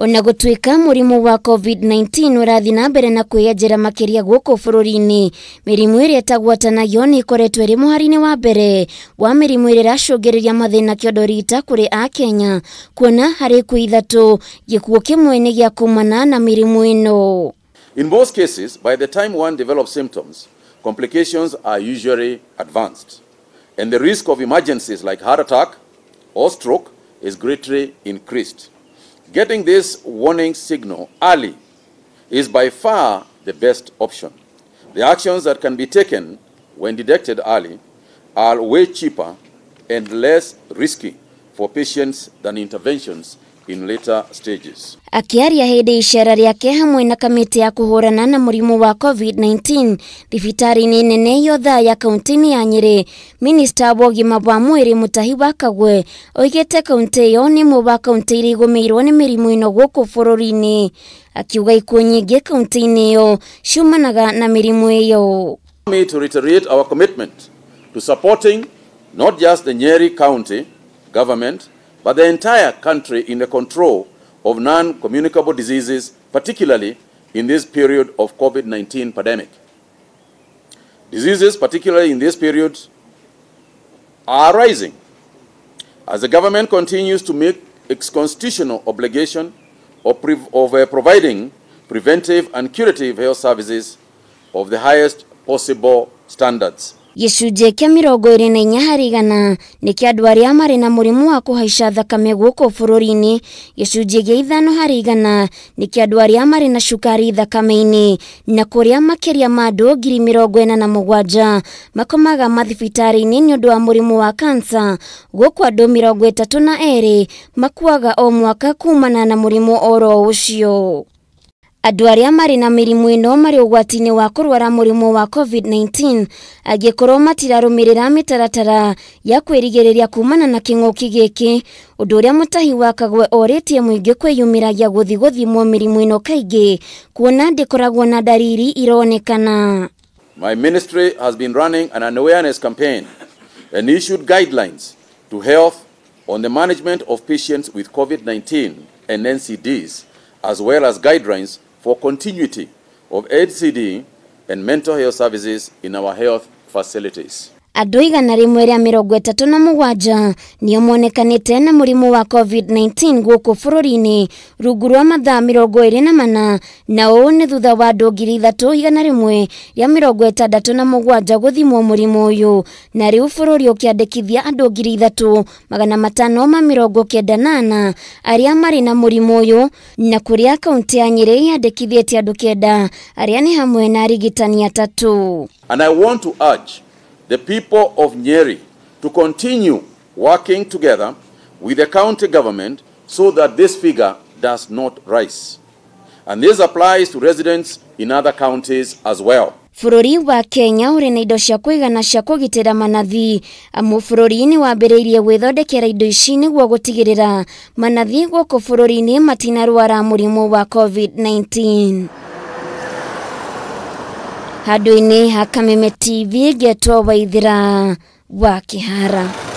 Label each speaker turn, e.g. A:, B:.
A: Ona gũtuĩka murimu wa COVID-19 ũrathi na mbere na kwĩyenjera makĩria gũkũ bũrũri-inĩ, mirimu ĩrĩa itagwatanagio nĩ ĩkoretwo ĩrĩ muhari-ini wa mbere wa mirimu ĩrĩa ĩracũngĩrĩria mathĩna kĩondorita kũrĩ Akenya, kuona harĩ kwĩ ithatũ gĩkuũ kĩmwe nĩ gĩa kumana na mirimu ĩno.
B: In most cases, by the time one develops symptoms, complications are usually advanced, and the risk of emergencies like heart attack or stroke is greatly increased. Getting this warning signal early is by far the best option. The actions that can be taken when detected early are way cheaper and less risky for patients than interventions in later stages.
A: Akiaria hĩndĩ icera rĩake hamwe na kamĩtĩ ya kũhũrana na mũrimũ wa COVID-19 thibitarĩ-inĩ nene yotha ya kaunti-inĩ ya Nyeri, Minister wa Ugima wa Mwiri Mutahi wa Kagwe oigĩte kaunti ĩyo nĩ ĩmwe wa kaunti iria igũmĩirwo nĩ mĩrimũ ĩno gũkũ bũrũri-inĩ, akiuga ikuũ nyingĩ kaunti-inĩ ĩyo ciumanaga na mĩrimũ ĩyo.
B: Me to reiterate our commitment to supporting not just the Nyeri County government but the entire country in the control of non-communicable diseases, particularly in this period of COVID-19 pandemic. Diseases, particularly in this period, are rising as the government continues to make its constitutional obligation of providing preventive and curative health services of the highest possible standards.
A: Gĩcunjĩ kĩa 24 harĩ igana nĩ kĩa andũ arĩa marĩ na mũrimũ wa kũhaica thakame gũkũ bũrũri-inĩ. Gĩcunjĩ gĩa 5 harĩ igana nĩ kĩa andũ arĩa marĩ na cukari thakame-inĩ, na kũrĩa makĩria ma andũ 47,000 makomaga mathibitarĩ-inĩ nĩ ũndũ wa mũrimũ wa kansa, gũkũ andũ 32 makuaga o mwaka kumana na mũrimũ oro ũcio. Andũ arĩa marĩ na mĩrimũ ĩno marĩ ũgwati-inĩ wa kũrwara mũrimũ wa COVID-19 angĩkorwo matirarũmĩrĩra mitaratara ya kwĩrigĩrĩria kumana na kĩng'ũki gĩkĩ, ũndũ ũrĩa Mutahi wa Kagwe orĩtie mũingĩ kwĩyumĩragia gũthimwo mĩrimũ ĩno kaingĩ, kuona ndĩkoragwo na dariri ironekana.
B: My ministry has been running an awareness campaign and issued guidelines to health on the management of patients with COVID-19 and NCDs, as well as guidelines for continuity of HCD and mental health services in our health facilities.
A: Andũ 137 nĩo monekanĩte na mũrimũ wa COVID-19 gũkũ bũrũri-inĩ rungu rwa mathaa 24 na ũũ nĩ thutha wa andũ 3,167 gũthimwo mũrimũ ũyũ, na rĩu bũrũri ũkĩandĩkithia andũ 3,598 arĩa marĩ na mũrimũ ũyũ, na kũrĩa kaunti ya Nyeri yandĩkithĩtie andũ 9 arĩa nĩ hamwe na arigitani 3.
B: And I want to urge the people of Nyeri to continue working together with the county government so that this figure does not rise. And this applies to residents in other counties as well.
A: Bũrũri wa Kenya ũrĩ na indo cia kũigana cia kũgitĩra manathi, amu bũrũri-inĩ wambĩrĩirie gwĩthondekera indo ici nĩguo gũtigĩrĩra manathi gũkũ bũrũri-inĩ matinarwara mũrimũ wa COVID-19. Handũ-inĩ ha Kameme TV, Getwo Waithira wa Kĩhara.